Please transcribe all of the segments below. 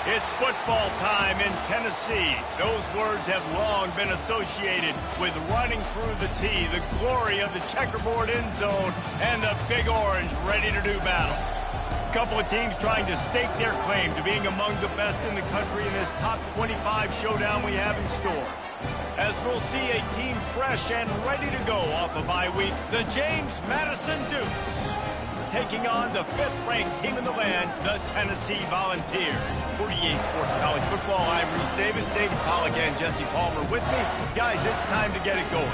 It's football time in Tennessee. Those words have long been associated with running through the tee, the glory of the checkerboard end zone, and the Big Orange ready to do battle. A couple of teams trying to stake their claim to being among the best in the country in this top 25 showdown we have in store. As we'll see a team fresh and ready to go off a bye week, the James Madison Dukes, taking on the 5th-ranked team in the land, the Tennessee Volunteers. For EA Sports College Football, I'm Reese Davis, David Pollack, and Jesse Palmer with me. Guys, it's time to get it going.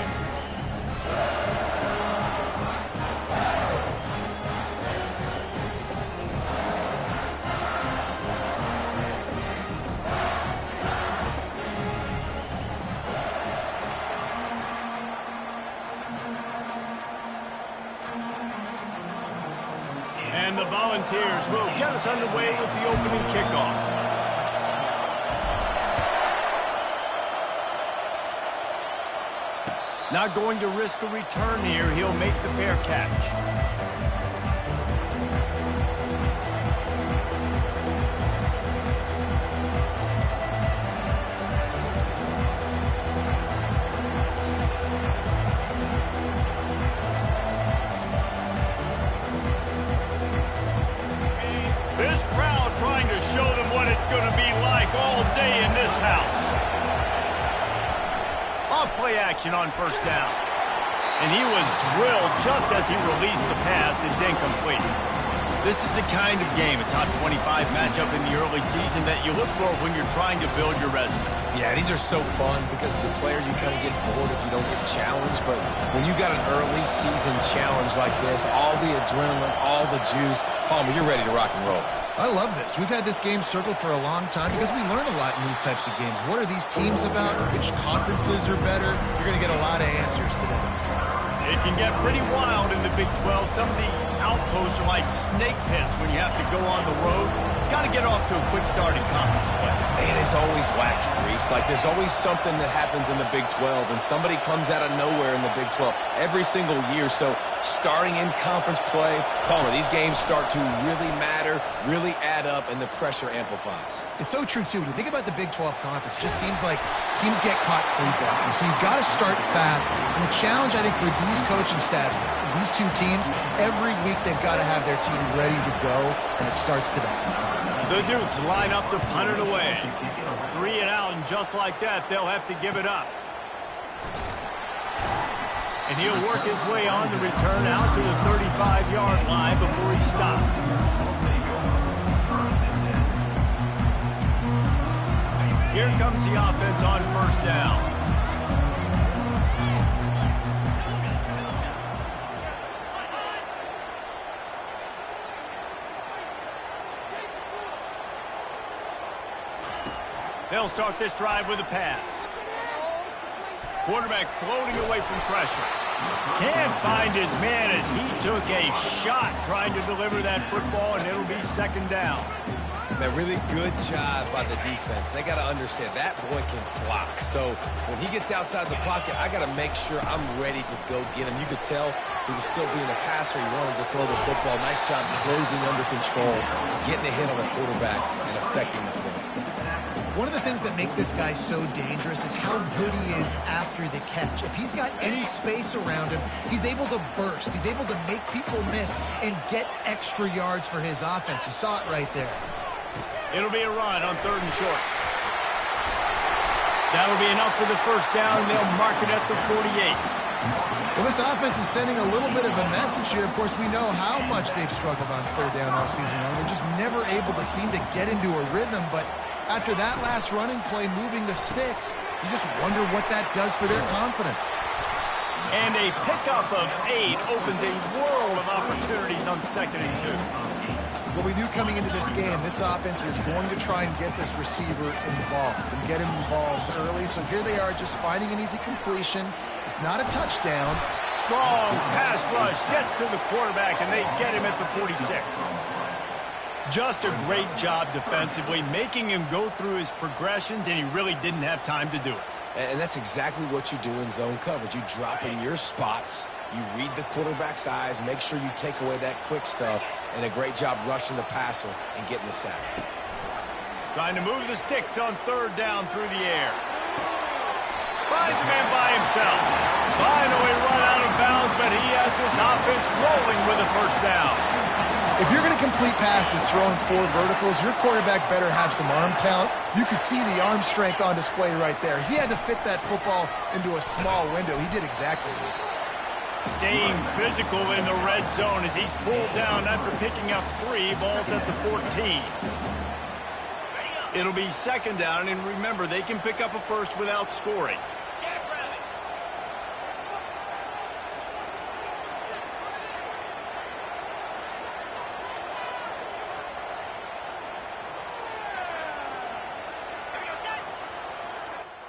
And the Volunteers will get us underway with the opening kickoff. Not going to risk a return here. He'll make the fair catch. This crowd trying to show them what it's going to be like all day in this house. Off-play action on first down. And he was drilled just as he released the pass. It's incomplete. This is the kind of game, a top 25 matchup in the early season, that you look for when you're trying to build your resume. Yeah, these are so fun because as a player you kind of get bored if you don't get challenged. But when you got an early season challenge like this, all the adrenaline, all the juice, Palmer, you're ready to rock and roll. I love this. We've had this game circled for a long time because we learn a lot in these types of games. What are these teams about? Which conferences are better? You're going to get a lot of answers today. It can get pretty wild in the Big 12. Some of these outposts are like snake pits when you have to go on the road. Got to get off to a quick start in conference play. It is always wacky, Reese. Like, there's always something that happens in the Big 12, and somebody comes out of nowhere in the Big 12 every single year. So, starting in conference play, Palmer, these games start to really matter, really add up, and the pressure amplifies. It's so true, too. When you think about the Big 12 Conference, it just seems like teams get caught sleepwalking. So, you've got to start fast. And the challenge, I think, for these coaching staffs, these two teams, every week they've got to have their team ready to go, and it starts today. The Dukes line up to punt it away. 3 and out, and just like that, they'll have to give it up. And he'll work his way on the return out to the 35-yard line before he stops. Here comes the offense on first down. They'll start this drive with a pass. Quarterback floating away from pressure. Can't find his man as he took a shot trying to deliver that football, and it'll be second down. Man, really good job by the defense. They got to understand that boy can fly. So when he gets outside the pocket, I got to make sure I'm ready to go get him. You could tell he was still being a passer. He wanted to throw the football. Nice job closing under control, getting a hit on the quarterback, and affecting the play. One of the things that makes this guy so dangerous is how good he is after the catch. If he's got any space around him, he's able to burst. He's able to make people miss and get extra yards for his offense. You saw it right there. It'll be a run on 3rd and short. That'll be enough for the first down, and they'll mark it at the 48. Well, this offense is sending a little bit of a message here. Of course, we know how much they've struggled on 3rd down all season long. They're just never able to seem to get into a rhythm, but after that last running play, moving the sticks, you just wonder what that does for their confidence. And a pickup of 8 opens a world of opportunities on 2nd and 2. Well, we knew coming into this game, this offense was going to try and get this receiver involved and get him involved early. So here they are just finding an easy completion. It's not a touchdown. Strong pass rush gets to the quarterback, and they get him at the 46. Just a great job defensively, making him go through his progressions, and he really didn't have time to do it. And that's exactly what you do in zone coverage. You drop in your spots, you read the quarterback's eyes, make sure you take away that quick stuff, and a great job rushing the passer and getting the sack. Trying to move the sticks on third down through the air. Finds a man by himself. Finally run out of bounds, but he has this offense rolling with a first down. If you're going to complete passes throwing 4 verticals, your quarterback better have some arm talent. You could see the arm strength on display right there. He had to fit that football into a small window. He did exactly that. Staying physical in the red zone as he's pulled down after picking up 3 balls at the 14. It'll be second down, and remember, they can pick up a first without scoring.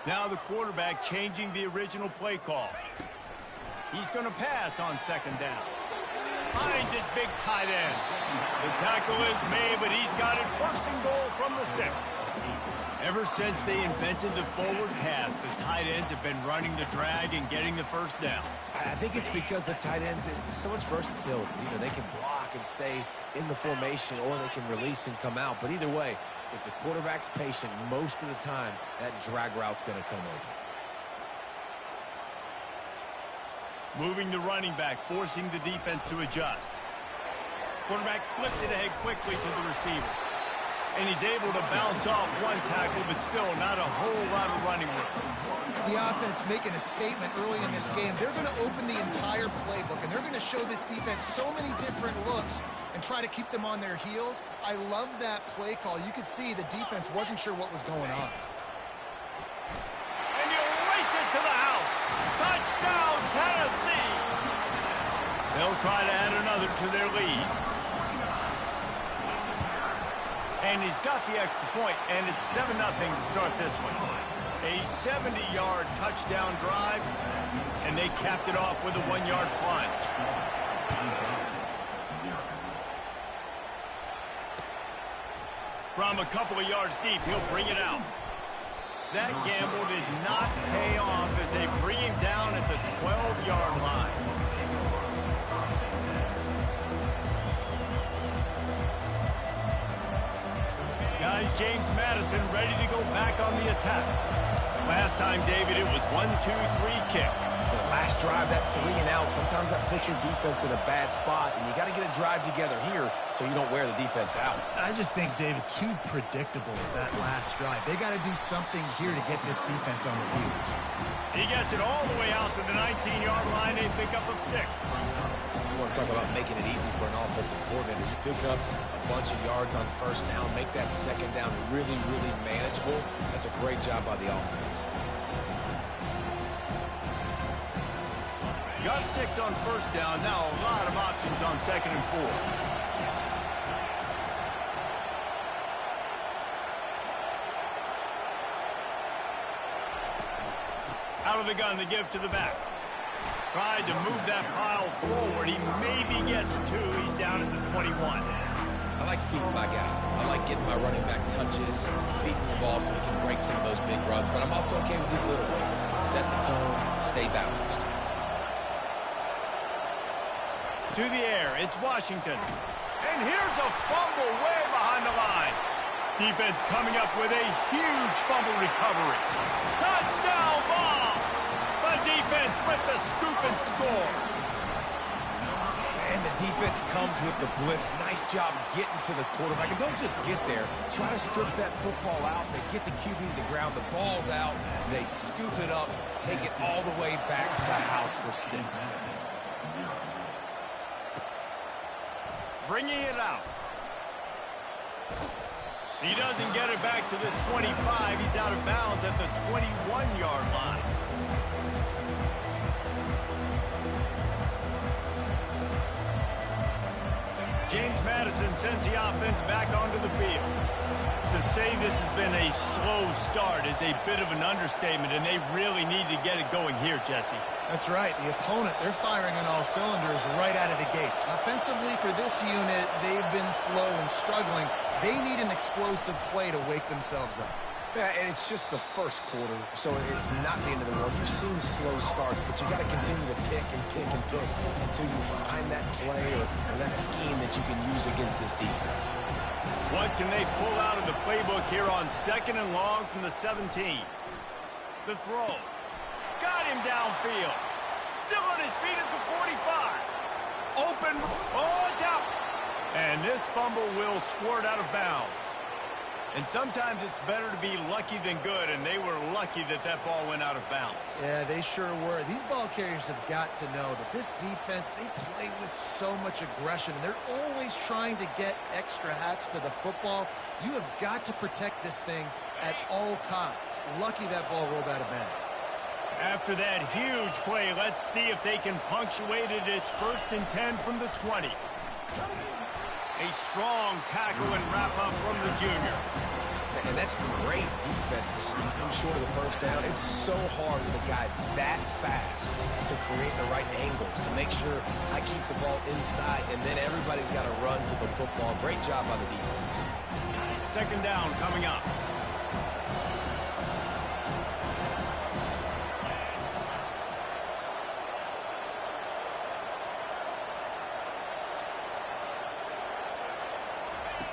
Now the quarterback changing the original play call. He's going to pass on second down. Finds his big tight end. The tackle is made, but he's got it first and goal from the 6. Ever since they invented the forward pass, the tight ends have been running the drag and getting the first down. I think it's because the tight ends is so much versatility. You know, they can block and stay in the formation, or they can release and come out. But either way, if the quarterback's patient, most of the time, that drag route's going to come open. Moving the running back, forcing the defense to adjust. Quarterback flips it ahead quickly to the receiver. And he's able to bounce off one tackle, but still not a whole lot of running room. The offense making a statement early in this game. They're going to open the entire playbook, and they're going to show this defense so many different looks and try to keep them on their heels. I love that play call. You could see the defense wasn't sure what was going on. And you race it to the house. Touchdown, Tennessee. They'll try to add another to their lead. And he's got the extra point, and it's 7-0 to start this one. A 70-yard touchdown drive, and they capped it off with a 1-yard plunge. From a couple of yards deep, he'll bring it out. That gamble did not pay off as they bring him down at the 12-yard line. Guys, James Madison ready to go back on the attack. Last time, David, it was 1-2-3 kick. The last drive, that 3 and out, sometimes that puts your defense in a bad spot, and you got to get a drive together here so you don't wear the defense out. I just think, David, too predictable that last drive. They got to do something here to get this defense on their heels. He gets it all the way out to the 19-yard line, a pickup of 6. You want to talk about making it easy for an offensive coordinator. You pick up a bunch of yards on first down, make that second down really, really manageable. That's a great job by the offense. Got 6 on first down. Now a lot of options on second and 4. Out of the gun to give to the back. Tried to move that pile forward. He maybe gets 2. He's down at the 21. I like feeding my guy. I like getting my running back touches, feeding the ball so he can break some of those big runs. But I'm also okay with these little ones. Set the tone, stay balanced. To the air, it's Washington. And here's a fumble way behind the line. Defense coming up with a huge fumble recovery. Touchdown ball! The defense with the scoop and score. And the defense comes with the blitz. Nice job getting to the quarterback. And don't just get there. Try to strip that football out. They get the QB to the ground. The ball's out. They scoop it up, take it all the way back to the house for 6. Bringing it out. He doesn't get it back to the 25. He's out of bounds at the 21-yard line. James Madison sends the offense back onto the field. To say this has been a slow start is a bit of an understatement, and they really need to get it going here, Jesse. That's right. The opponent, they're firing on all cylinders right out of the gate. Offensively, for this unit, they've been slow and struggling. They need an explosive play to wake themselves up. Yeah, and it's just the first quarter, so it's not the end of the world. You've seen slow starts, but you got to continue to pick and pick and pick until you find that play or that scheme that you can use against this defense. What can they pull out of the playbook here on 2nd and long from the 17? The throw. Got him downfield. Still on his feet at the 45. Open. Oh, it's out. And this fumble will squirt out of bounds. And sometimes it's better to be lucky than good, and they were lucky that that ball went out of bounds. Yeah, they sure were. These ball carriers have got to know that this defense, they play with so much aggression, and they're always trying to get extra hats to the football. You have got to protect this thing at all costs. Lucky that ball rolled out of bounds. After that huge play, let's see if they can punctuate it. It's 1st and 10 from the 20. A strong tackle and wrap-up from the junior. And that's great defense to sneak him short of the first down. It's so hard with a guy that fast to create the right angles, to make sure I keep the ball inside, and then everybody's got to run to the football. Great job by the defense. 2nd down coming up.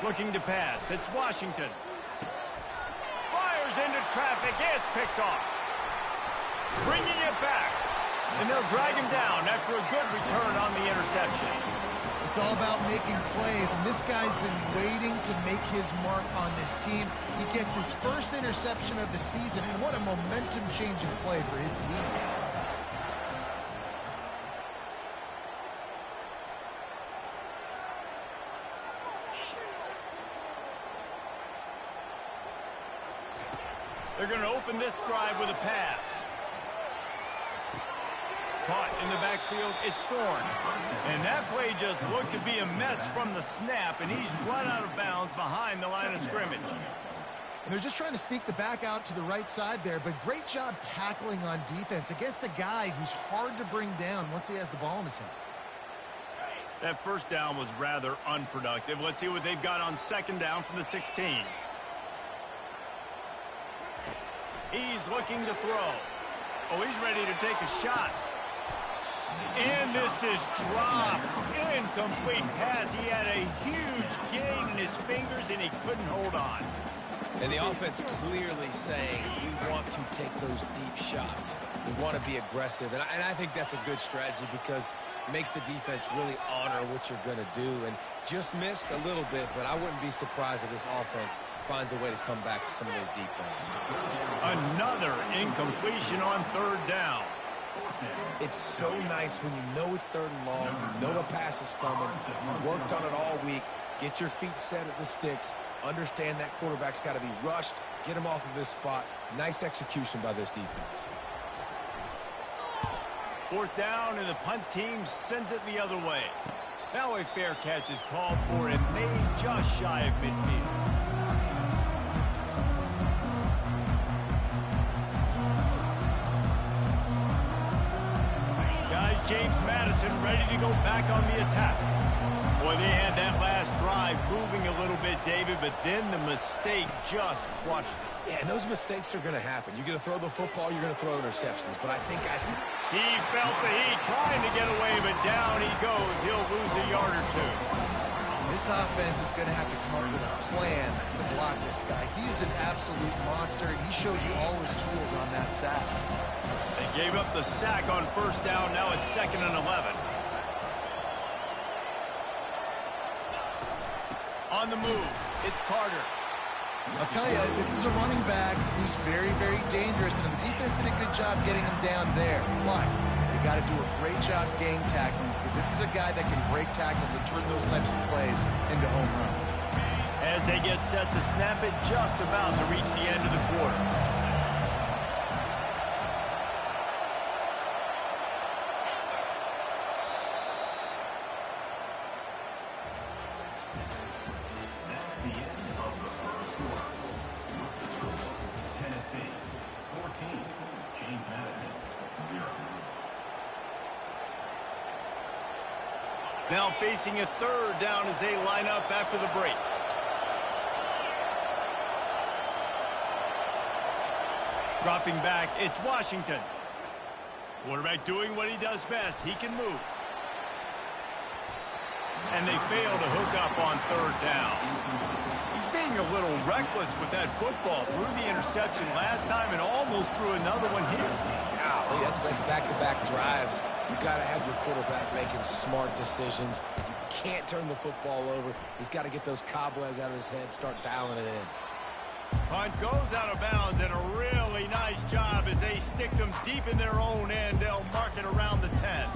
Looking to pass. It's Washington. Fires into traffic. It's picked off. Bringing it back. And they'll drag him down after a good return on the interception. It's all about making plays, and this guy's been waiting to make his mark on this team. He gets his first interception of the season, and what a momentum-changing play for his team. They're going to open this drive with a pass. Caught in the backfield, it's Thorne. And that play just looked to be a mess from the snap, and he's run out of bounds behind the line of scrimmage. And they're just trying to sneak the back out to the right side there, but great job tackling on defense against a guy who's hard to bring down once he has the ball in his hand. That first down was rather unproductive. Let's see what they've got on 2nd down from the 16. He's looking to throw. Oh, he's ready to take a shot. And this is dropped. Incomplete pass. He had a huge gain in his fingers, and he couldn't hold on. And the offense clearly saying, we want to take those deep shots. We want to be aggressive. And I think that's a good strategy because it makes the defense really honor what you're going to do. And just missed a little bit, but I wouldn't be surprised if this offense finds a way to come back to some of those deep balls. Another incompletion on 3rd down. It's so nice when you know it's 3rd and long, you know a pass is coming, you worked on it all week, get your feet set at the sticks, understand that quarterback's got to be rushed, get him off of his spot. Nice execution by this defense. 4th down, and the punt team sends it the other way. Now a fair catch is called for and made just shy of midfield. Guys, James Madison ready to go back on the attack. Boy, they had that last drive moving a little bit, David, but then the mistake just crushed it. Yeah, and those mistakes are going to happen. You're going to throw the football, you're going to throw interceptions. But I think, guys, he felt the heat trying to get away, but down he goes. He'll lose a yard or two. This offense is going to have to come up with a plan to block this guy. He is an absolute monster, and he showed you all his tools on that sack. They gave up the sack on 1st down. Now it's 2nd and 11. On the move, it's Carter. I'll tell you, this is a running back who's very, very dangerous, and the defense did a good job getting him down there. But you got to do a great job game tackling because this is a guy that can break tackles and turn those types of plays into home runs. As they get set to snap it, just about to reach the end of the quarter. Now facing a 3rd down as they line up after the break. Dropping back, it's Washington. Quarterback doing what he does best. He can move. And they fail to hook up on third down. He's being a little reckless with that football. Threw the interception last time and almost threw another one here. Golly, that's back-to-back drives. You got to have your quarterback making smart decisions. You can't turn the football over. He's got to get those cobwebs out of his head, start dialing it in. Punt goes out of bounds, and a really nice job as they stick them deep in their own end. They'll mark it around the 10.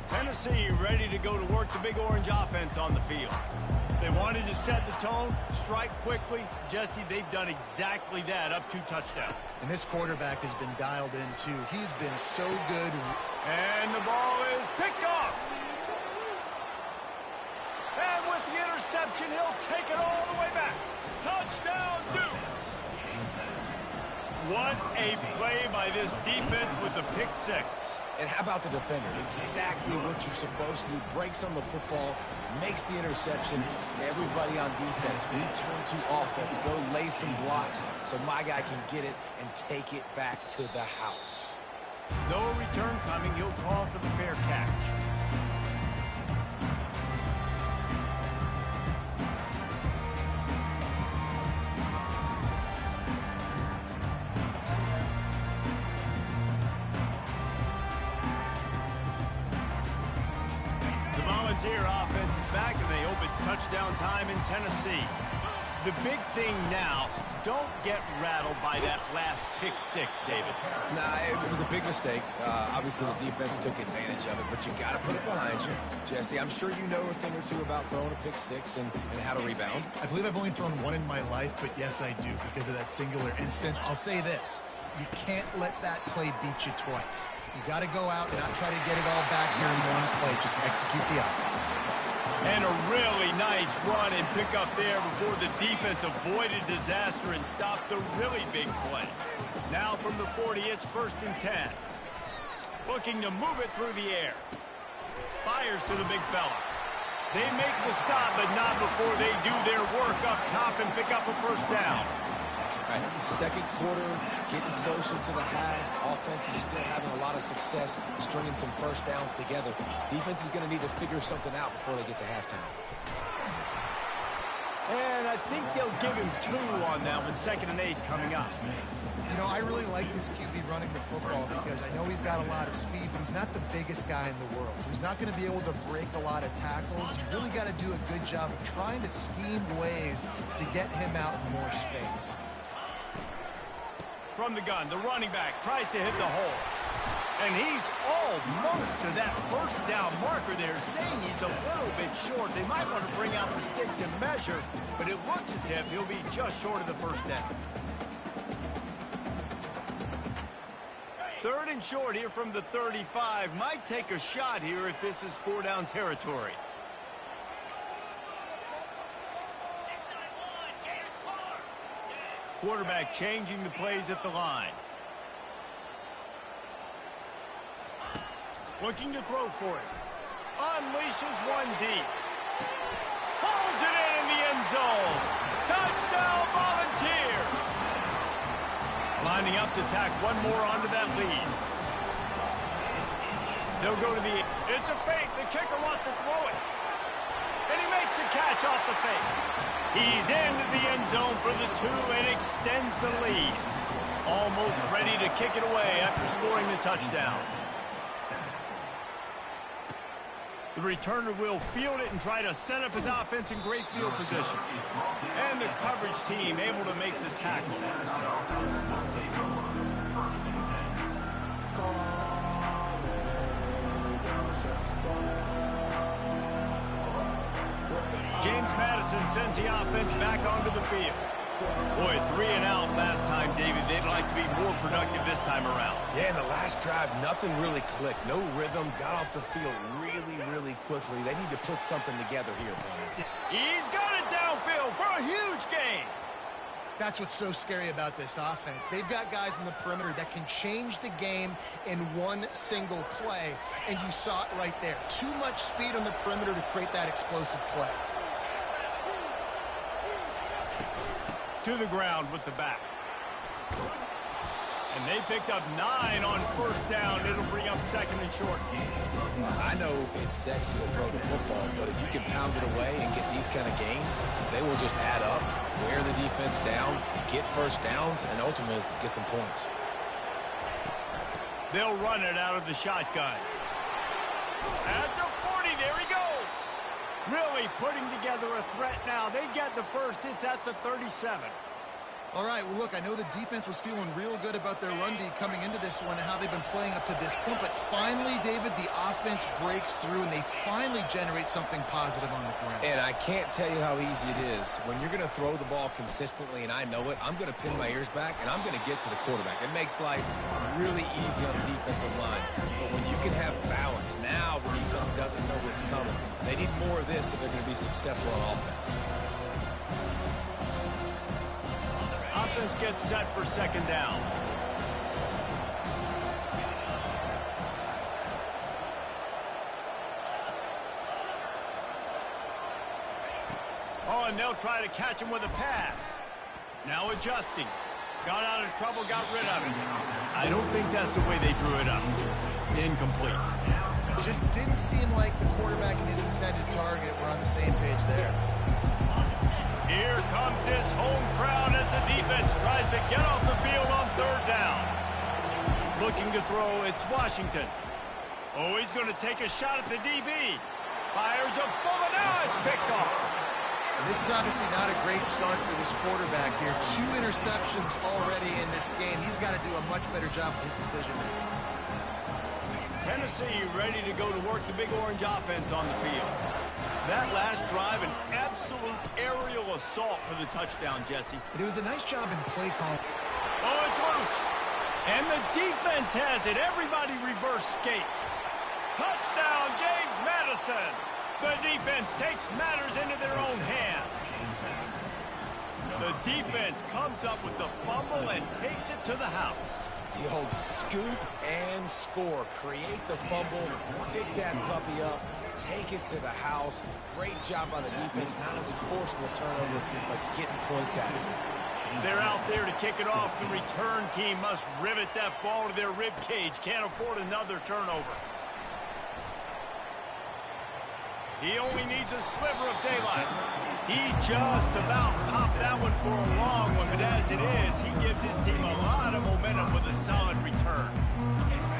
Tennessee ready to go to work the Big Orange offense on the field. They wanted to set the tone, strike quickly. Jesse, they've done exactly that, up 2 touchdowns. And this quarterback has been dialed in, too. He's been so good. And the ball is picked off. And with the interception, he'll take it all the way back. Touchdown, Dukes. What a play by this defense with the pick 6. And how about the defender? Exactly what you're supposed to do. Breaks on the football, makes the interception. Everybody on defense, return to offense. Go lay some blocks so my guy can get it and take it back to the house. No return coming. He'll call for the fair catch. Volunteer offense is back, and they hope it's touchdown time in Tennessee. The big thing now, don't get rattled by that last pick 6, David. Nah, it was a big mistake. Obviously, the defense took advantage of it, but you got to put it behind you. Jesse, I'm sure you know a thing or two about throwing a pick 6 and how to rebound. I believe I've only thrown one in my life, but yes, I do, because of that singular instance. I'll say this. You can't let that play beat you twice. You got to go out and not try to get it all back here in one play. Just execute the offense. And a really nice run and pick up there before the defense avoided disaster and stopped the really big play. Now from the 40, it's 1st and 10. Looking to move it through the air. Fires to the big fella. They make the stop, but not before they do their work up top and pick up a 1st down. Right. Second quarter, getting closer to the half. Offense is still having a lot of success stringing some 1st downs together. Defense is going to need to figure something out before they get to halftime. And I think they'll give him 2 on that one. 2nd and 8 coming up. You know, I really like this QB running the football because I know he's got a lot of speed, but he's not the biggest guy in the world. So he's not going to be able to break a lot of tackles. You really got to do a good job of trying to scheme ways to get him out in more space. From the gun, the running back tries to hit the hole. And he's almost to that 1st down marker there, saying he's a little bit short. They might want to bring out the sticks and measure, but it looks as if he'll be just short of the 1st down. 3rd and short here from the 35. Might take a shot here if this is 4-down territory. Quarterback changing the plays at the line. Looking to throw for it. Unleashes one deep. Pulls it in the end zone. Touchdown, Volunteers! Lining up to tack one more onto that lead. They'll go to the... It's a fake. The kicker wants to throw it. And he makes the catch off the fake. He's into the end zone for the 2 and extends the lead. Almost ready to kick it away after scoring the touchdown. The returner will field it and try to set up his offense in great field position. And the coverage team able to make the tackle. James Madison sends the offense back onto the field. Boy, 3 and out last time, David. They'd like to be more productive this time around. Yeah, in the last drive, nothing really clicked. No rhythm, got off the field really quickly. They need to put something together here, Brian. He's got it downfield for a huge gain. That's what's so scary about this offense. They've got guys in the perimeter that can change the game in one single play, and you saw it right there. Too much speed on the perimeter to create that explosive play. To the ground with the back. And they picked up 9 on first down. It'll bring up second and short. I know it's sexy to throw the football, but if you can pound it away and get these kind of gains, they will just add up, wear the defense down, get first downs, and ultimately get some points. They'll run it out of the shotgun. At the 40, there he goes. Really putting together a threat now. They get the first. It's at the 37. All right, well, look, I know the defense was feeling real good about their run D coming into this one and how they've been playing up to this point, but finally, David, the offense breaks through, and they finally generate something positive on the ground. And I can't tell you how easy it is. When you're going to throw the ball consistently, and I know it, I'm going to pin my ears back, and I'm going to get to the quarterback. It makes life really easy on the defensive line. But when you can have balance, now the defense doesn't know what's coming. They need more of this if they're going to be successful on offense. Offense gets set for second down. Oh, and they'll try to catch him with a pass. Now adjusting. Got out of trouble, got rid of it. I don't think that's the way they drew it up. Incomplete. Just didn't seem like the quarterback and his intended target were on the same page there. Here comes this home crowd as the defense tries to get off the field on third down. Looking to throw, it's Washington. Oh, he's going to take a shot at the DB. Fires a bullet, now it's picked off. And this is obviously not a great start for this quarterback here. 2 interceptions already in this game. He's got to do a much better job with his decision making. Tennessee ready to go to work the Big Orange offense on the field. That last drive, an absolute aerial assault for the touchdown, Jesse. But it was a nice job in play call. Oh, it's loose. And the defense has it. Everybody reverse skate. Touchdown, James Madison. The defense takes matters into their own hands. The defense comes up with the fumble and takes it to the house. The old scoop and score. Create the fumble, pick that puppy up, take it to the house. Great job by the defense, not only forcing the turnover, but getting points out of it. They're out there to kick it off. The return team must rivet that ball to their rib cage. Can't afford another turnover. He only needs a sliver of daylight. He just about popped that one for a long one, but as it is, he gives his team a lot of momentum with a solid return.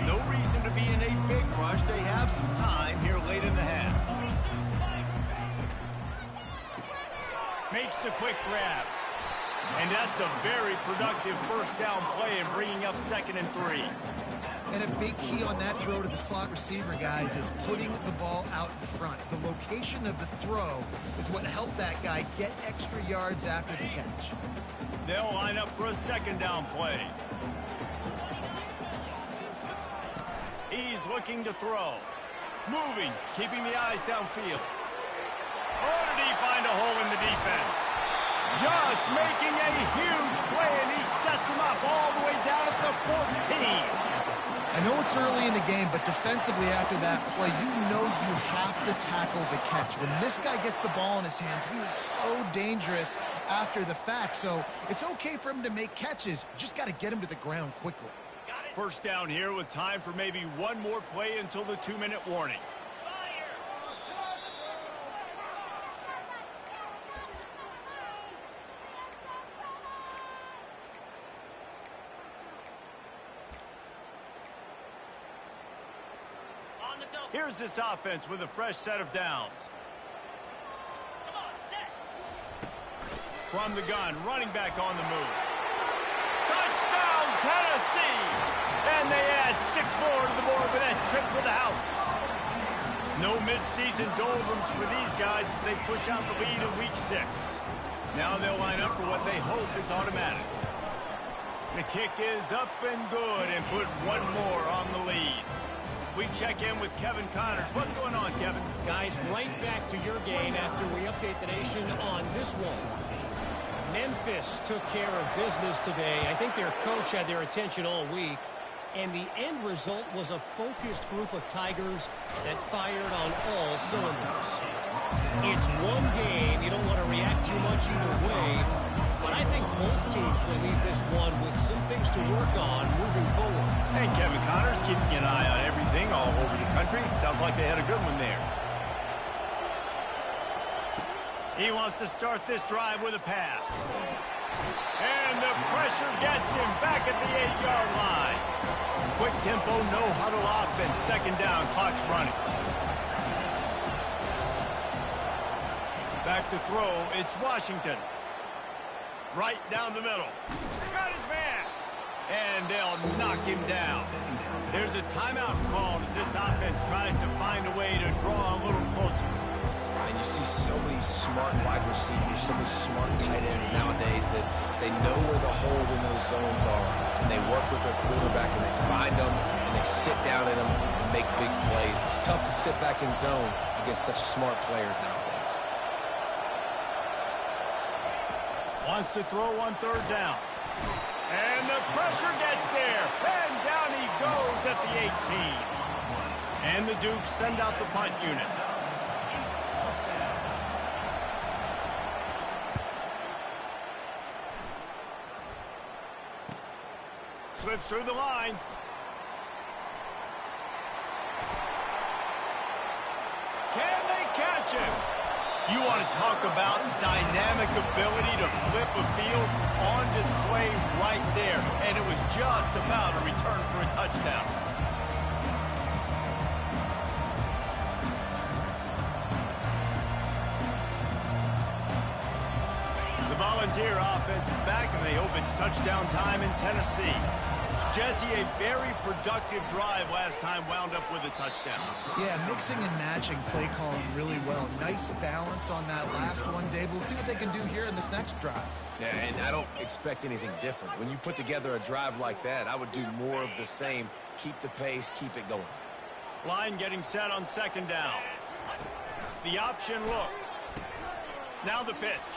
No reason to be in a big rush. They have some time here late in the half. Makes the quick grab. And that's a very productive first down play in bringing up 2nd and 3. And a big key on that throw to the slot receiver, guys, is putting the ball out in front. The location of the throw is what helped that guy get extra yards after the catch. They'll line up for a 2nd down play. He's looking to throw. Moving, keeping the eyes downfield. Oh, did he find a hole in the defense? Just making a huge play, and he sets him up all the way down at the 14. I know it's early in the game, but defensively after that play, you know you have to tackle the catch. When this guy gets the ball in his hands, he is so dangerous after the fact. So it's okay for him to make catches. You just got to get him to the ground quickly. First down here with time for maybe one more play until the 2-minute warning. Here's this offense with a fresh set of downs. From the gun, running back on the move. Touchdown, Tennessee! And they add 6 more to the board with that trip to the house. No midseason doldrums for these guys as they push out the lead in week 6. Now they'll line up for what they hope is automatic. The kick is up and good and put one more on the lead. We check in with Kevin Connors. What's going on, Kevin? Guys, right back to your game after we update the nation on this one. Men Memphis took care of business today. I think their coach had their attention all week. And the end result was a focused group of Tigers that fired on all cylinders. It's one game. You don't want to react too much either way. But I think both teams will leave this one with some things to work on moving forward. And Kevin Connors keeping an eye on everything all over the country. Sounds like they had a good one there. He wants to start this drive with a pass. And the pressure gets him back at the 8-yard line. Quick tempo, no huddle offense. Second down, clock's running. Back to throw, it's Washington. Right down the middle. Got his man. And they'll knock him down. There's a timeout called as this offense tries to find a way to draw a little closer. And you see so many smart wide receivers, so many smart tight ends nowadays that they know where the holes in those zones are, and they work with their quarterback, and they find them, and they sit down in them and make big plays. It's tough to sit back in zone against such smart players nowadays. Wants to throw on third down. And the pressure gets there. And down he goes at the 18. And the Dukes send out the punt unit. Slips through the line. Can they catch him? You want to talk about dynamic ability to flip a field on display right there. And it was just about a return for a touchdown. The Volunteer offense is back, and they hope it's touchdown time in Tennessee. Jesse, a very productive drive last time wound up with a touchdown. Yeah, mixing and matching play calling really well. Nice balance on that last one, Dave. Let's see what they can do here in this next drive. Yeah, and I don't expect anything different. When you put together a drive like that, I would do more of the same. Keep the pace, keep it going. Line getting set on second down. The option look. Now the pitch.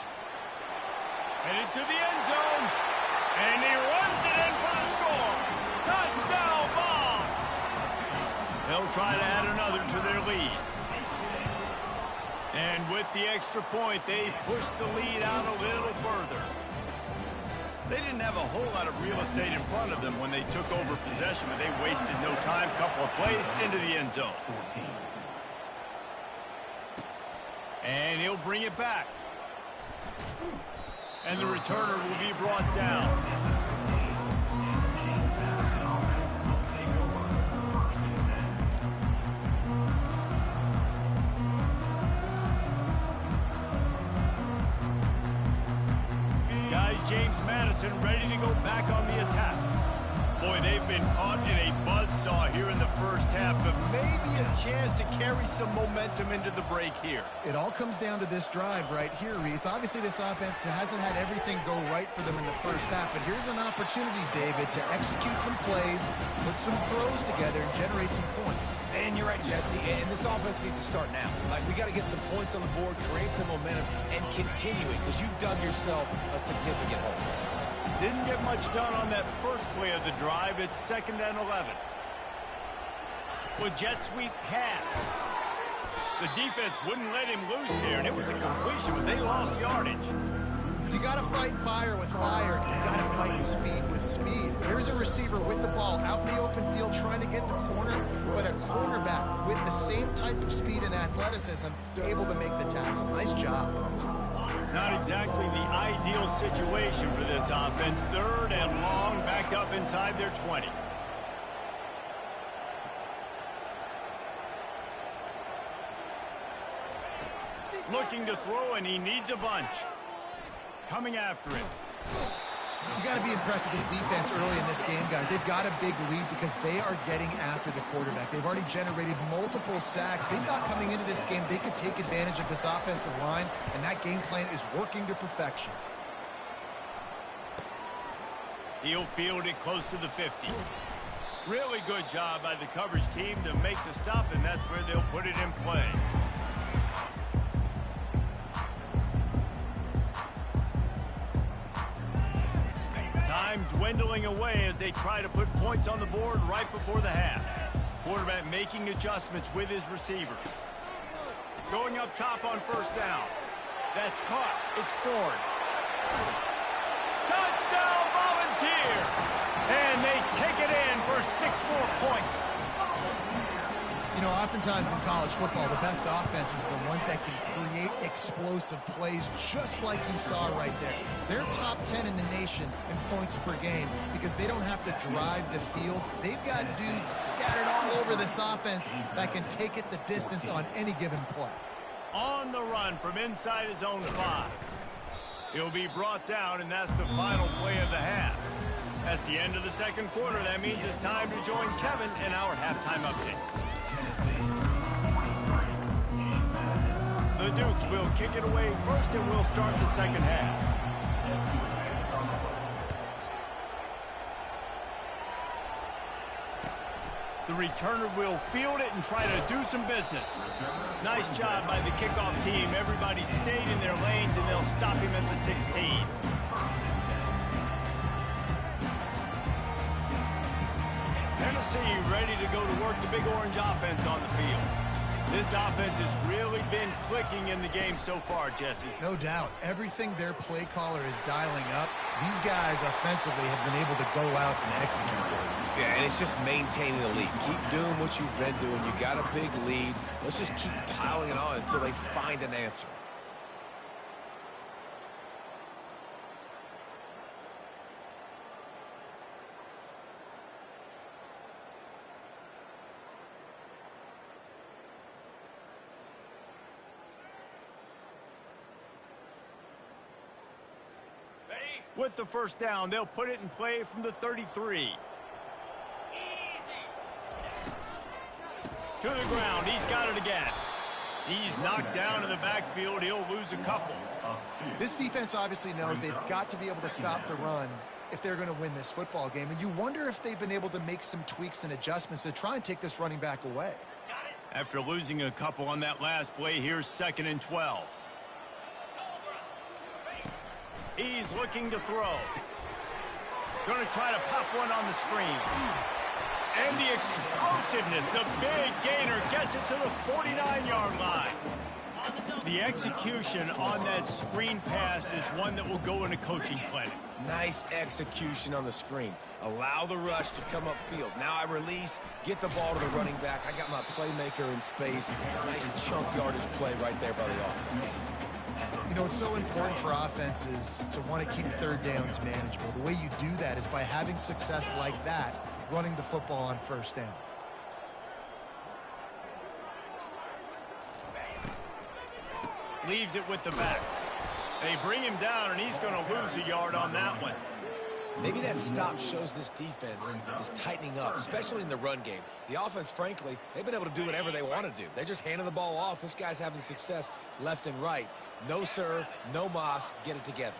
Headed to the end zone. And he runs it in for the score. Touchdown, Vols! They'll try to add another to their lead. And with the extra point, they push the lead out a little further. They didn't have a whole lot of real estate in front of them when they took over possession, but they wasted no time. Couple of plays into the end zone. And he'll bring it back. And the returner will be brought down. Guys, James Madison ready to go back on the attack. Boy, they've been caught in a buzzsaw here in the first half, but maybe a chance to carry some momentum into the break here. It all comes down to this drive right here, Reese. Obviously, this offense hasn't had everything go right for them in the first half, but here's an opportunity, David, to execute some plays, put some throws together, and generate some points. And you're right, Jesse, and this offense needs to start now. Like, we got to get some points on the board, create some momentum, and continue it, because you've dug yourself a significant hole. Didn't get much done on that first play of the drive. It's 2nd and 11. With jet sweep pass. The defense wouldn't let him loose there, and it was a completion, but they lost yardage. You got to fight fire with fire. You got to fight speed with speed. Here's a receiver with the ball out in the open field trying to get the corner, but a cornerback with the same type of speed and athleticism able to make the tackle. Nice job. Not exactly the ideal situation for this offense. 3rd and long, back up inside their 20. Looking to throw, and he needs a bunch. Coming after it. You got to be impressed with this defense early in this game, guys. They've got a big lead because they are getting after the quarterback. They've already generated multiple sacks. They thought coming into this game they could take advantage of this offensive line, and that game plan is working to perfection. He'll field it close to the 50. Really good job by the coverage team to make the stop, and that's where they'll put it in play. dwindling away as they try to put points on the board right before the half. Quarterback making adjustments with his receivers. Going up top on first down. That's caught. It's Thorne. Touchdown, Volunteers! And they take it in for 6 more points. You know, oftentimes in college football, the best offenses are the ones that can create explosive plays just like you saw right there. They're top 10 in the nation in points per game because they don't have to drive the field. They've got dudes scattered all over this offense that can take it the distance on any given play. On the run from inside his own 5. He'll be brought down, and that's the final play of the half. That's the end of the second quarter. That means it's time to join Kevin in our halftime update. The Dukes will kick it away first, and we'll start the second half. The returner will field it and try to do some business. Nice job by the kickoff team. Everybody stayed in their lanes, and they'll stop him at the 16. Tennessee ready to go to work the Big Orange offense on the field. This offense has really been clicking in the game so far, Jesse. No doubt. Everything their play caller is dialing up, these guys offensively have been able to go out and execute. Yeah, and it's just maintaining the lead. Keep doing what you've been doing. You got a big lead. Let's just keep piling it on until they find an answer. With the first down, they'll put it in play from the 33. To the ground. He's got it again. He's knocked down in the backfield. He'll lose a couple. This defense obviously knows they've got to be able to stop the run if they're going to win this football game. And you wonder if they've been able to make some tweaks and adjustments to try and take this running back away. After losing a couple on that last play, here's 2nd and 12. He's looking to throw. Going to try to pop one on the screen. And the explosiveness, the big gainer gets it to the 49-yard line. The execution on that screen pass is one that will go in a coaching clinic. Nice execution on the screen. Allow the rush to come upfield. Now I release, get the ball to the running back. I got my playmaker in space. Nice chunk yardage play right there by the offense. You know, it's so important for offenses to want to keep third downs manageable. The way you do that is by having success like that, running the football on first down. Leaves it with the back. They bring him down, and he's going to lose a yard on that one. Maybe that stop shows this defense is tightening up, especially in the run game. The offense, frankly, they've been able to do whatever they want to do. They're just handing the ball off. This guy's having success left and right. No sir, no mas, get it together.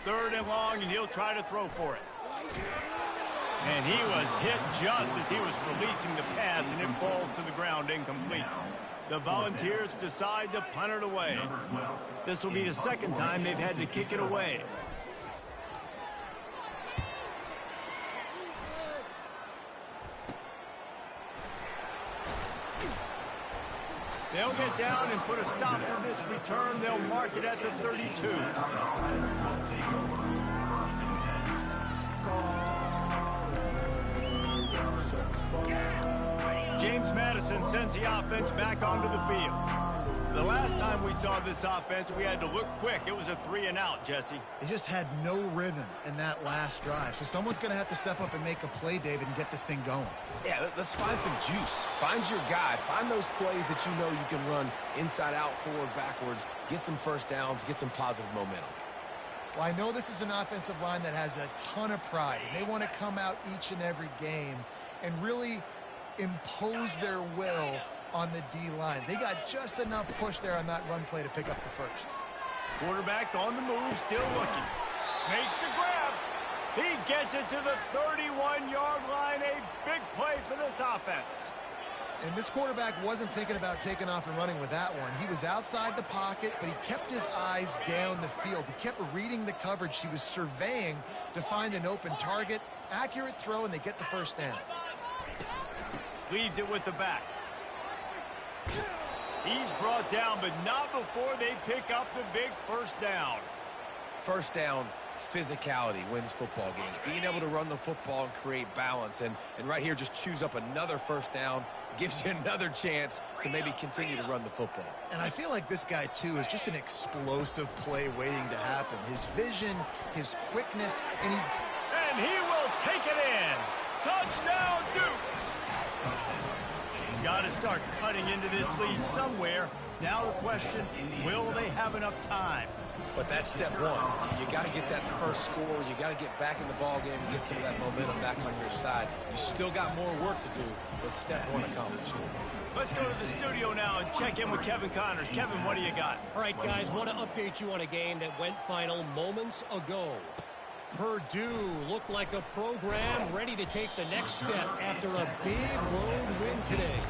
Third and long, and he'll try to throw for it. And he was hit just as he was releasing the pass, and it falls to the ground incomplete. The Volunteers decide to punt it away. This will be the second time they've had to kick it away. They'll get down and put a stop to this return. They'll mark it at the 32. James Madison sends the offense back onto the field. The last time we saw this offense, we had to look quick. It was a 3-and-out, Jesse. They just had no rhythm in that last drive. So someone's going to have to step up and make a play, David, and get this thing going. Yeah, let's find some juice. Find your guy. Find those plays that you know you can run inside out, forward, backwards. Get some first downs. Get some positive momentum. Well, I know this is an offensive line that has a ton of pride. And they want to come out each and every game and really impose their will on the D-line. They got just enough push there on that run play to pick up the first. Quarterback on the move, still looking. Makes the grab. He gets it to the 31-yard line. A big play for this offense. And this quarterback wasn't thinking about taking off and running with that one. He was outside the pocket, but he kept his eyes down the field. He kept reading the coverage. He was surveying to find an open target. Accurate throw, and they get the first down. Leaves it with the back. He's brought down, but not before they pick up the big first down. First down, physicality wins football games. Being able to run the football and create balance. And right here, just choose up another first down, gives you another chance to maybe continue to run the football. And I feel like this guy, too, is just an explosive play waiting to happen. His vision, his quickness, and he will take it in. Touchdown, Dukes. Got to start cutting into this lead somewhere. Now the question, will they have enough time? But that's step one. You got to get that first score. You got to get back in the ball game and get some of that momentum back on your side. You still got more work to do, but step one accomplished. Let's go to the studio now and check in with Kevin Connors. Kevin, what do you got? All right, guys, want to update you on a game that went final moments ago. Purdue looked like a program ready to take the next step after a big road win today.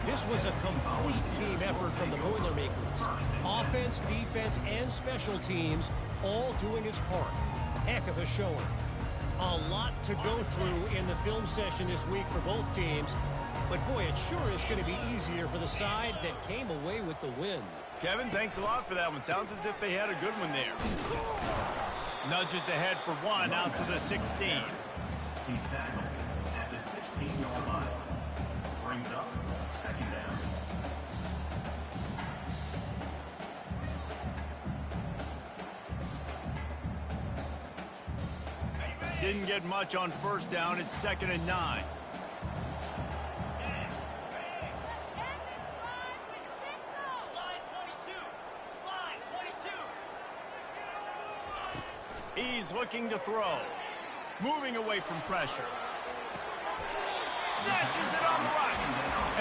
This was a complete team effort from the Boilermakers. Offense, defense, and special teams all doing its part. Heck of a showing. A lot to go through in the film session this week for both teams. But boy, it sure is going to be easier for the side that came away with the win. Kevin, thanks a lot for that one. Sounds as if they had a good one there. Nudges ahead for one out to the 16. He's tackled at the 16-yard line. Brings up second down. Didn't get much on first down. It's 2nd and 9. He's looking to throw. Moving away from pressure. Snatches it on the right.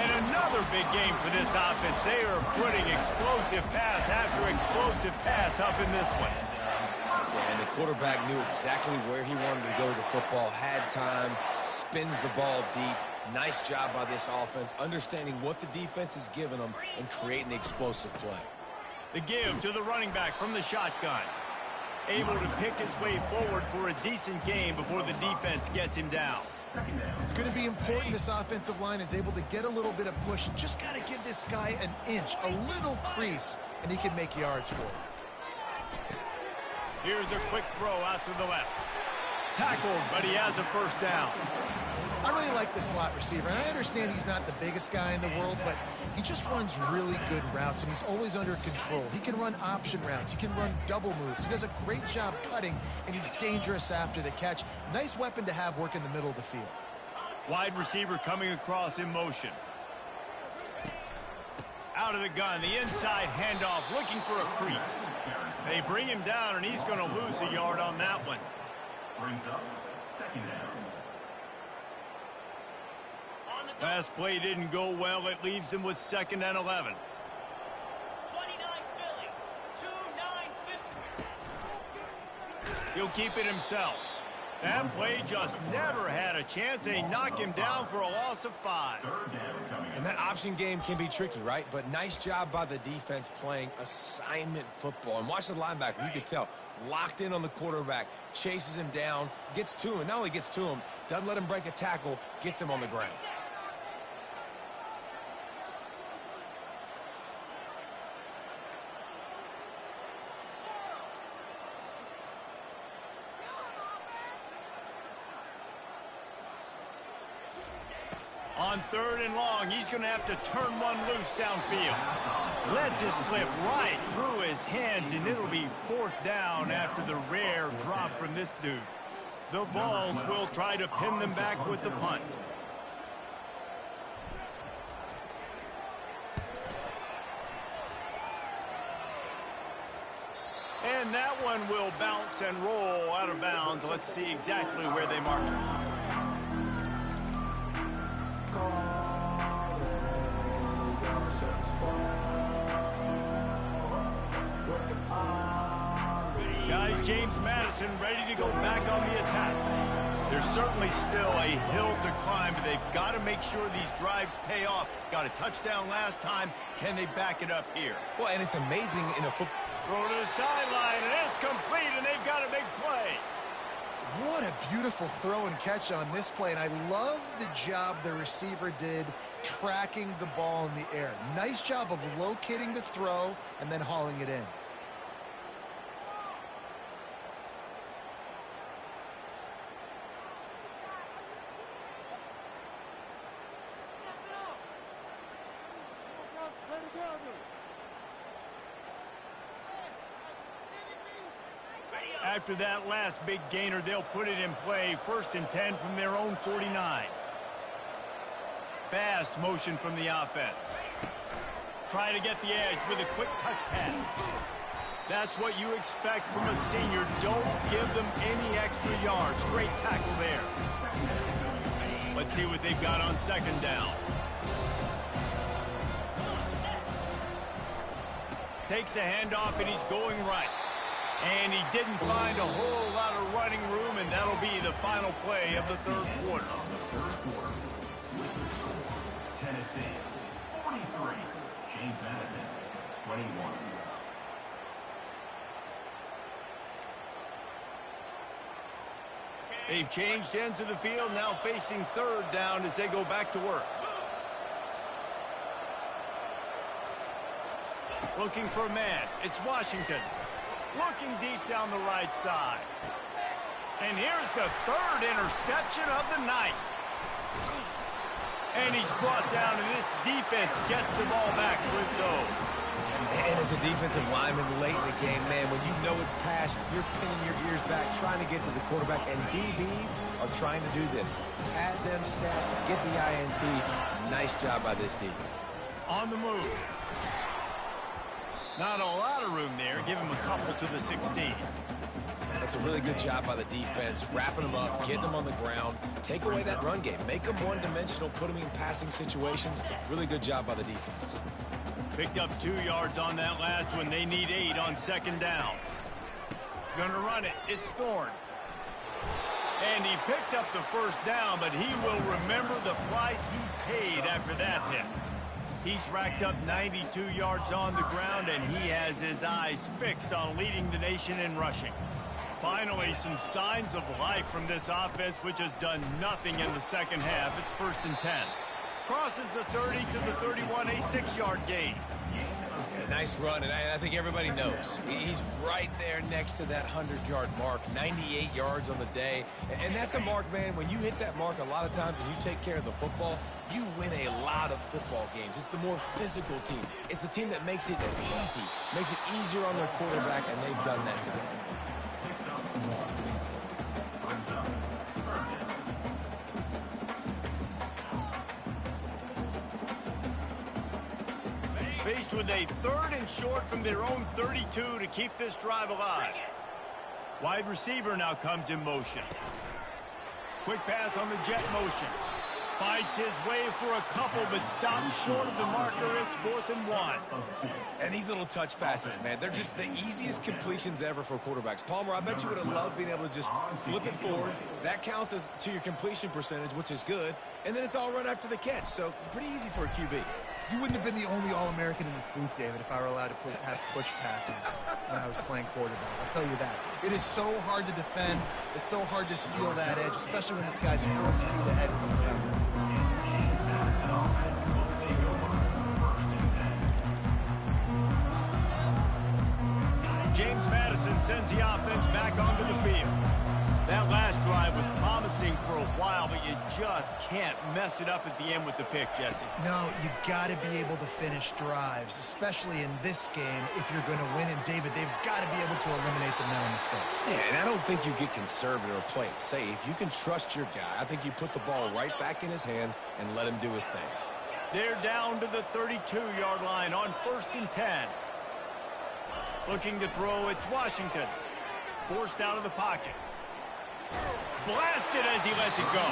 And another big game for this offense. They are putting explosive pass after explosive pass up in this one. Yeah, and the quarterback knew exactly where he wanted to go with the football, had time, spins the ball deep. Nice job by this offense, understanding what the defense is giving them and creating the explosive play. The give to the running back from the shotgun. Able to pick his way forward for a decent game before the defense gets him down. It's going to be important this offensive line is able to get a little bit of push. Just got to give this guy an inch, a little crease, and he can make yards for it. Here's a quick throw out to the left. Tackled, but he has a first down. I really like the slot receiver, and I understand he's not the biggest guy in the world, but he just runs really good routes, and he's always under control. He can run option routes. He can run double moves. He does a great job cutting, and he's dangerous after the catch. Nice weapon to have work in the middle of the field. Wide receiver coming across in motion. Out of the gun, the inside handoff, looking for a crease. They bring him down, and he's going to lose a yard on that one. Brings up second down. Last play didn't go well. It leaves him with 2nd and 11. 29 Philly, 2-9-50. He'll keep it himself. That play just never had a chance. They knock him down for a loss of 5. And that option game can be tricky, right? But nice job by the defense playing assignment football. And watch the linebacker. You could tell. Locked in on the quarterback. Chases him down. Gets to him. Not only gets to him, doesn't let him break a tackle. Gets him on the ground. On 3rd and long, he's going to have to turn one loose downfield. Lets it slip right through his hands, and it'll be 4th down after the rare drop from this dude. The Vols will try to pin them back with the punt. And that one will bounce and roll out of bounds. Let's see exactly where they mark it. Guys, James Madison ready to go back on the attack. There's certainly still a hill to climb, but they've got to make sure these drives pay off. Got a touchdown last time. Can they back it up here? Well, and it's amazing in a football. Throw to the sideline, and it's complete, and they've got a big play. What a beautiful throw and catch on this play, and I love the job the receiver did tracking the ball in the air. Nice job of locating the throw and then hauling it in. After that last big gainer, they'll put it in play. 1st and 10 from their own 49. Fast motion from the offense. Try to get the edge with a quick touch pass. That's what you expect from a senior. Don't give them any extra yards. Great tackle there. Let's see what they've got on 2nd down. Takes a handoff, and he's going right. And he didn't find a whole lot of running room, and that'll be the final play of the 3rd quarter. Tennessee, 43. James Madison, 21. They've changed ends of the field, now facing 3rd down as they go back to work. Looking for a man. It's Washington. Looking deep down the right side. And here's the 3rd interception of the night. And he's brought down, and this defense gets the ball back for its own. And as a defensive lineman late in the game, man, when you know it's pass, you're pinning your ears back, trying to get to the quarterback, and DBs are trying to do this. Pad them stats, get the INT. Nice job by this D. On the move. Not a lot of room there. Give him a couple to the 16. That's a really good job by the defense, wrapping them up, getting them on the ground. Take away that run game. Make them one-dimensional, put them in passing situations. Really good job by the defense. Picked up 2 yards on that last one. They need 8 on 2nd down. Gonna run it. It's Thorne. And he picks up the 1st down, but he will remember the price he paid after that hit. He's racked up 92 yards on the ground, and he has his eyes fixed on leading the nation in rushing. Finally, some signs of life from this offense, which has done nothing in the 2nd half. It's 1st and 10. Crosses the 30 to the 31, a 6-yard gain. Yeah, nice run, and I think everybody knows. He's right there next to that 100-yard mark, 98 yards on the day. And that's a mark, man, when you hit that mark a lot of times and you take care of the football, you win a lot of football games. It's the more physical team. It's the team that makes it easy, makes it easier on their quarterback, and they've done that today. Faced with a 3rd and short from their own 32 to keep this drive alive. Wide receiver now comes in motion. Quick pass on the jet motion. Fights his way for a couple, but stops short of the marker. It's 4th and 1. And these little touch passes, man, they're just the easiest completions ever for quarterbacks. Palmer, I bet you would have loved being able to just flip it forward. That counts as to your completion percentage, which is good. And then it's all run after the catch, so pretty easy for a QB. You wouldn't have been the only All-American in this booth, David, if I were allowed to have push passes when I was playing quarterback. I'll tell you that. It is so hard to defend. It's so hard to seal that edge, especially when this guy's full speed ahead comes around the inside. James Madison sends the offense back onto the field. That last drive was promising for a while, but you just can't mess it up at the end with the pick, Jesse. No, you got to be able to finish drives, especially in this game if you're going to win. And, David, they've got to be able to eliminate the mental mistakes. Yeah, and I don't think you get conservative or play it safe. You can trust your guy. I think you put the ball right back in his hands and let him do his thing. They're down to the 32-yard line on 1st and 10. Looking to throw, it's Washington. Forced out of the pocket. Blasted as he lets it go.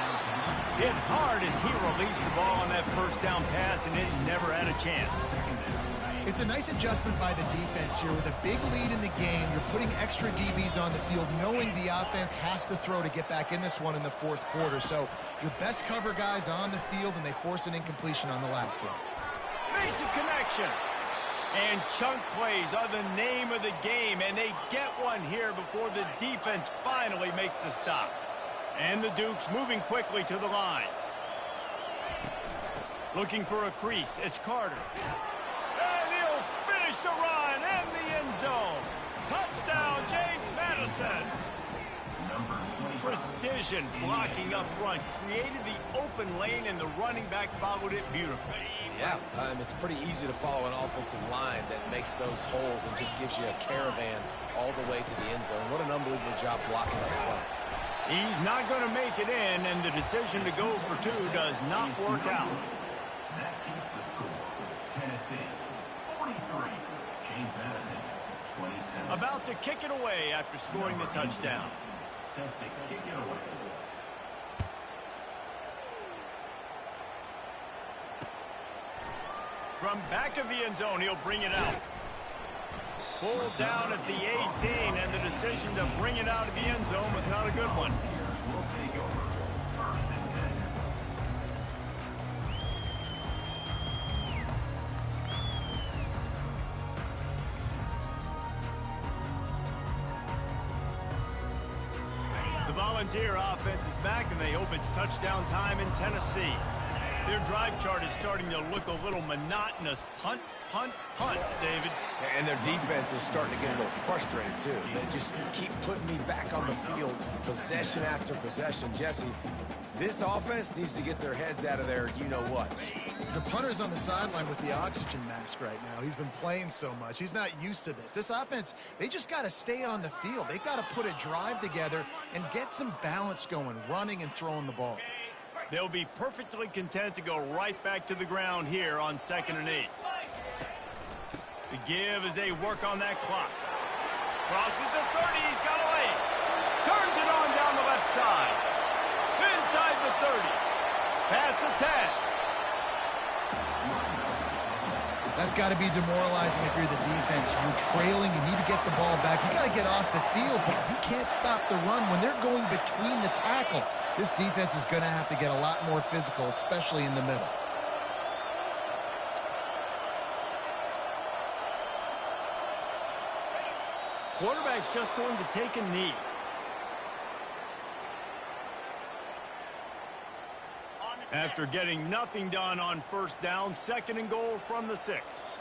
Hit hard as he released the ball on that first down pass, and it never had a chance. It's a nice adjustment by the defense here. With a big lead in the game, you're putting extra DBs on the field, knowing the offense has to throw to get back in this one in the fourth quarter. So your best cover guys on the field, and they force an incompletion on the last one. Makes a connection. And chunk plays are the name of the game, and they get one here before the defense finally makes the stop. And the Dukes moving quickly to the line. Looking for a crease. It's Carter. And he'll finish the run and the end zone. Touchdown, James Madison. Precision blocking up front created the open lane, and the running back followed it beautifully. Yeah, it's pretty easy to follow an offensive line that makes those holes and just gives you a caravan all the way to the end zone. What an unbelievable job blocking up front. He's not going to make it in, and the decision to go for two does not work out. That keeps the score. Tennessee, 43. James Madison, 27. About to kick it away after scoring the touchdown. Set to kick it away. From back of the end zone, he'll bring it out. Pulled down at the 18, and the decision to bring it out of the end zone was not a good one. Will take over. First and 10. The Volunteer offense is back, and they hope it's touchdown time in Tennessee. Their drive chart is starting to look a little monotonous. Punt, punt, punt, David. And their defense is starting to get a little frustrated, too. They just keep putting me back on the field, possession after possession. Jesse, this offense needs to get their heads out of their you-know-whats. The punter's on the sideline with the oxygen mask right now. He's been playing so much. He's not used to this. This offense, they just got to stay on the field. They've got to put a drive together and get some balance going, running and throwing the ball. They'll be perfectly content to go right back to the ground here on 2nd and 8. The give as they work on that clock. Crosses the 30, he's got a lane. Turns it on down the left side. Inside the 30. Past the 10. That's got to be demoralizing if you're the defense. You're trailing, you need to get the ball back. You got to get off the field, but you can't stop the run when they're going between the tackles. This defense is going to have to get a lot more physical, especially in the middle. Quarterback's just going to take a knee. After getting nothing done on first down, 2nd and goal from the 6.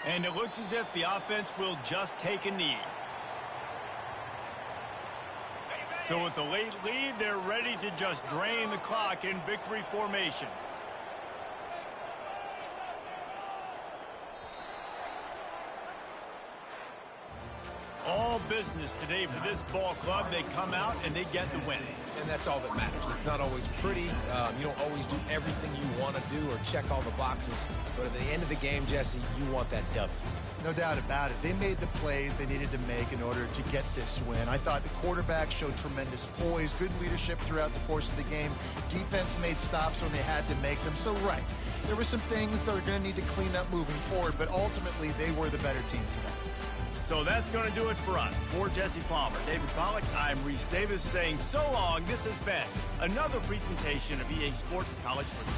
And it looks as if the offense will just take a knee. So with the late lead, they're ready to just drain the clock in victory formation. All business today for this ball club. They come out and they get the win. And that's all that matters. It's not always pretty. You don't always do everything you want to do or check all the boxes. But at the end of the game, Jesse, you want that W. No doubt about it. They made the plays they needed to make in order to get this win. I thought the quarterback showed tremendous poise, good leadership throughout the course of the game. Defense made stops when they had to make them. So, right, there were some things that are going to need to clean up moving forward, but ultimately they were the better team today. So that's going to do it for us. For Jesse Palmer, David Pollack, I'm Reese Davis saying so long. This has been another presentation of EA Sports College Football.